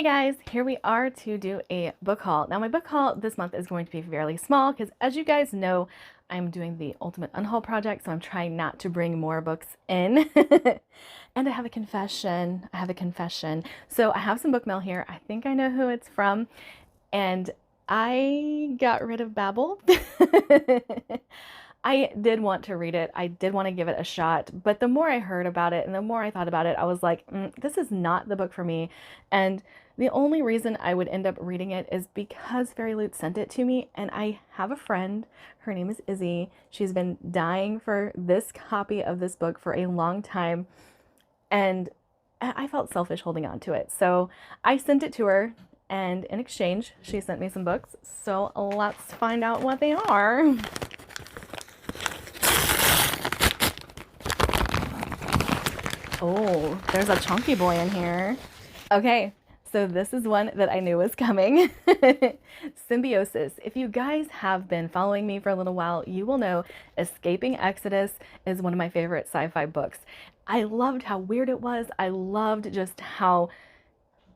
Hey guys, here we are to do a book haul. Now my book haul this month is going to be fairly small because as you guys know, I'm doing the Ultimate Unhaul Project, so I'm trying not to bring more books in. And I have a confession. So I have some book mail here. I think I know who it's from. And I got rid of Babel. I did want to read it. I did want to give it a shot, but the more I heard about it and the more I thought about it, I was like, this is not the book for me. And the only reason I would end up reading it is because Fairyloot sent it to me, and I have a friend. Her name is Izzy. She's been dying for this copy of this book for a long time, and I felt selfish holding on to it. So I sent it to her, and in exchange, she sent me some books. So let's find out what they are. Oh, there's a chunky boy in here. Okay, so this is one that I knew was coming. Symbiosis. If you guys have been following me for a little while, you will know Escaping Exodus is one of my favorite sci-fi books. I loved how weird it was. I loved just how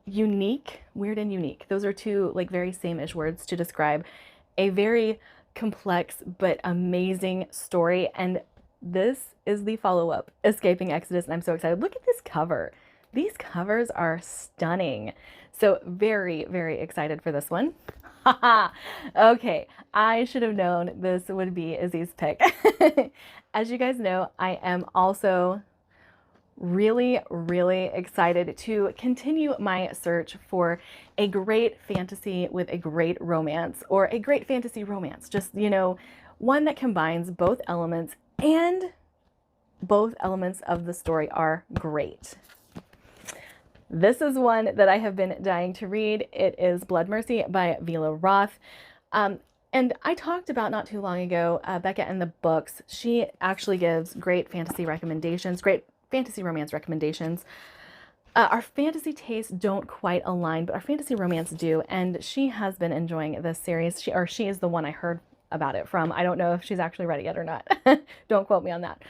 unique, weird and unique. Those are two like very same-ish words to describe a very complex but amazing story. And this is the follow-up, Escaping Exodus, and I'm so excited. Look at this cover. These covers are stunning. So very, very excited for this one. Okay, I should have known this would be Izzy's pick. As you guys know, I am also really, really excited to continue my search for a great fantasy with a great romance, or a great fantasy romance. Just, one that combines both elements, and both elements of the story are great. This is one that I have been dying to read. It is Blood Mercy by Vila Roth. And I talked about not too long ago, Becca and the Books. She actually gives great fantasy recommendations, great fantasy romance recommendations. Our fantasy tastes don't quite align, but our fantasy romance do. And she has been enjoying this series. She is the one I heard about it from. I don't know if she's actually read it yet or not. Don't quote me on that.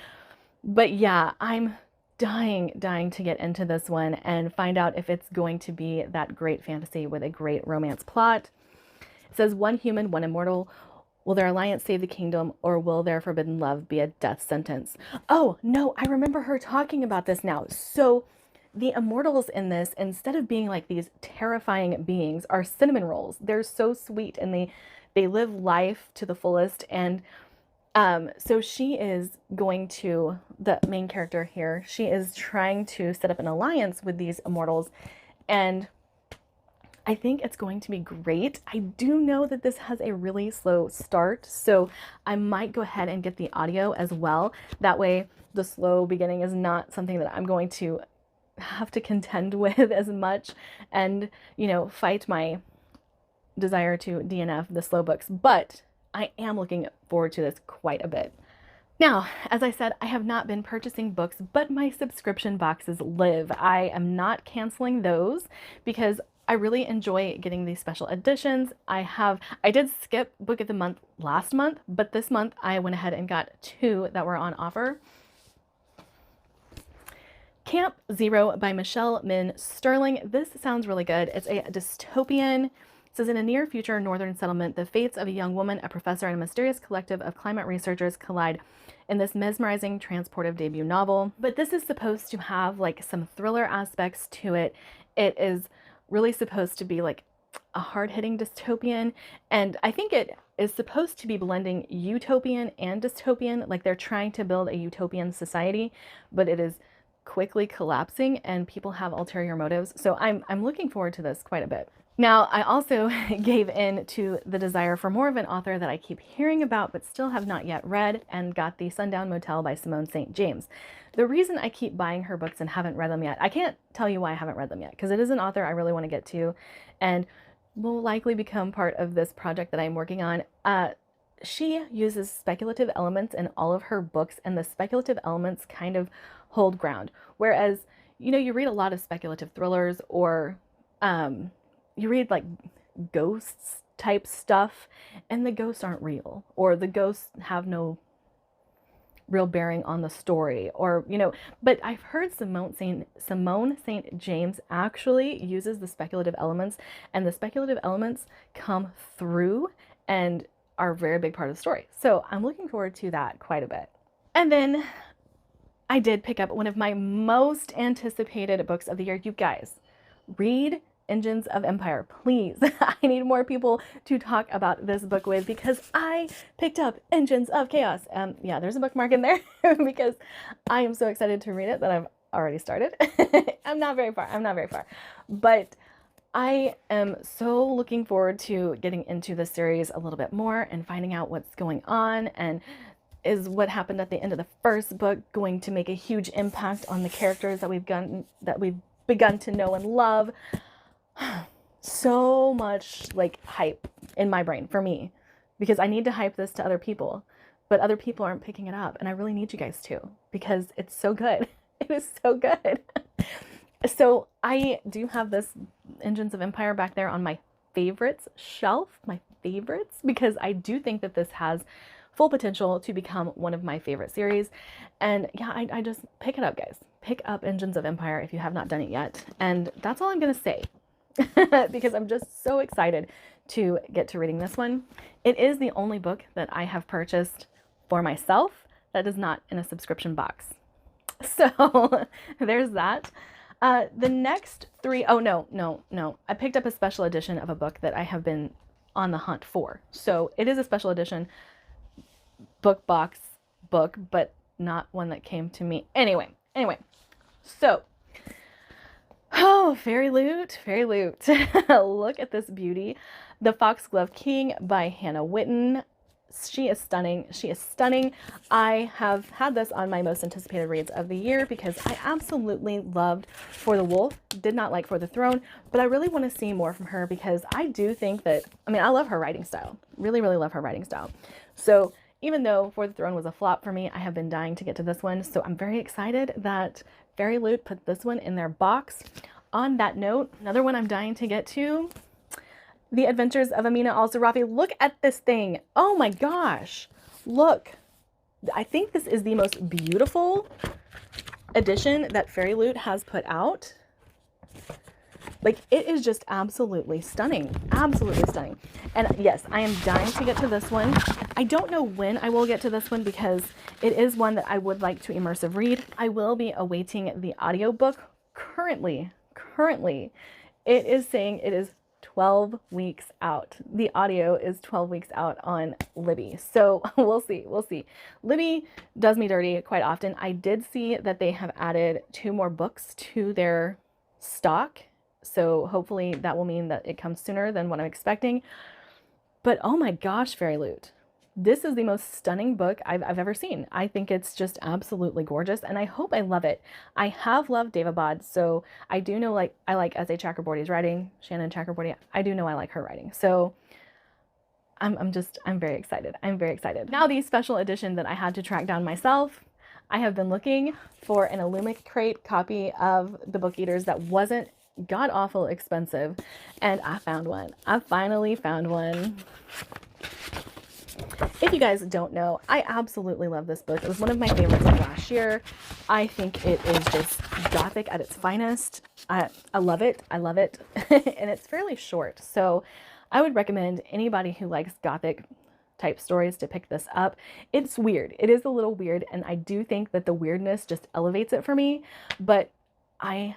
But yeah, I'm dying to get into this one and find out if it's going to be that great fantasy with a great romance plot. It says, one human, one immortal. Will their alliance save the kingdom, or will their forbidden love be a death sentence? Oh, no, I remember her talking about this now. So the immortals in this, instead of being like these terrifying beings, are cinnamon rolls. They're so sweet, and they live life to the fullest. And so she is going to, the main character here, she is trying to set up an alliance with these immortals, and I think it's going to be great. I do know that this has a really slow start, so I might go ahead and get the audio as well. That way the slow beginning is not something that I'm going to have to contend with as much, and, fight my desire to DNF the slow books. But I am looking forward to this quite a bit. Now, as I said, I have not been purchasing books, but my subscription boxes live. I am not canceling those because I really enjoy getting these special editions. I did skip Book of the Month last month, but this month I went ahead and got two that were on offer. Camp Zero by Michelle Min Sterling. This sounds really good. It's a dystopian. It says, in a near future northern settlement, the fates of a young woman, a professor, and a mysterious collective of climate researchers collide in this mesmerizing transportive debut novel. But this is supposed to have like some thriller aspects to it. It is really supposed to be like a hard-hitting dystopian, and I think it is supposed to be blending utopian and dystopian. Like they're trying to build a utopian society, but it is quickly collapsing and people have ulterior motives. So I'm looking forward to this quite a bit. Now, I also gave in to the desire for more of an author that I keep hearing about but still have not yet read, and got The Sundown Motel by Simone St. James. The reason I keep buying her books and haven't read them yet, I can't tell you why I haven't read them yet, because it is an author I really want to get to and will likely become part of this project that I'm working on. She uses speculative elements in all of her books, and the speculative elements kind of hold ground. Whereas, you read a lot of speculative thrillers, or you read like ghosts type stuff, and the ghosts aren't real, or the ghosts have no real bearing on the story, or, you know, but I've heard Simone St. James actually uses the speculative elements, and the speculative elements come through and are a very big part of the story. So I'm looking forward to that quite a bit. And then I did pick up one of my most anticipated books of the year. You guys, read Engines of Empire, please. I need more people to talk about this book with, because I picked up Engines of Chaos. Yeah, there's a bookmark in there because I am so excited to read it that I've already started. I'm not very far, but I am so looking forward to getting into the series a little bit more and finding out what's going on, and is what happened at the end of the first book going to make a huge impact on the characters that we've begun to know and love. So much like hype in my brain for me, because I need to hype this to other people, but other people aren't picking it up, and I really need you guys to, because it's so good. It is so good. So I do have this Engines of Empire back there on my favorites shelf, because I do think that this has full potential to become one of my favorite series. And yeah, I just pick it up, guys. Pick up Engines of Empire if you have not done it yet. And that's all I'm going to say. Because I'm just so excited to get to reading this one. It is the only book that I have purchased for myself that is not in a subscription box. So there's that. The next three, oh no. I picked up a special edition of a book that I have been on the hunt for. So it is a special edition book box book, but not one that came to me. Anyway. So, oh, Fairyloot. Look at this beauty. The Foxglove King by Hannah Whitten. She is stunning. I have had this on my most anticipated reads of the year because I absolutely loved For the Wolf. Did not like For the Throne, but I really want to see more from her, because I do think that, I love her writing style. Really love her writing style. So even though For the Throne was a flop for me, I have been dying to get to this one. So I'm very excited that Fairyloot put this one in their box. On that note, another one I'm dying to get to, The Adventures of Amina Al-Zarafi. Look at this thing. Oh my gosh. Look. I think this is the most beautiful edition that Fairyloot has put out. Like, it is just absolutely stunning. And yes, I am dying to get to this one. I don't know when I will get to this one, because it is one that I would like to immersive read. I will be awaiting the audiobook. Currently, it is saying it is 12 weeks out. The audio is 12 weeks out on Libby. So we'll see. Libby does me dirty quite often. I did see that they have added 2 more books to their stock. So hopefully that will mean that it comes sooner than what I'm expecting. But oh my gosh, Fairyloot. This is the most stunning book I've ever seen. I think it's just absolutely gorgeous, and I hope I love it. I have loved Daevabad, so I do know, like, I like S.A. Chakraborty's writing, Shannon Chakraborty. I do know I like her writing. So I'm very excited. Now the special edition that I had to track down myself. I have been looking for an Illumicrate crate copy of The Book Eaters that wasn't god-awful expensive, and I found one. I finally found one. If you guys don't know, I absolutely love this book. It was one of my favorites of last year. I think it is just gothic at its finest. I love it. And it's fairly short. So I would recommend anybody who likes gothic type stories to pick this up. It's weird. It is a little weird, and I do think that the weirdness just elevates it for me. But I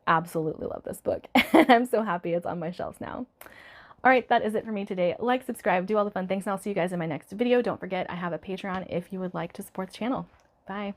absolutely love this book, and I'm so happy it's on my shelves now. All right, that is it for me today. Like, subscribe, do all the fun things, and I'll see you guys in my next video. Don't forget, I have a Patreon if you would like to support the channel. Bye.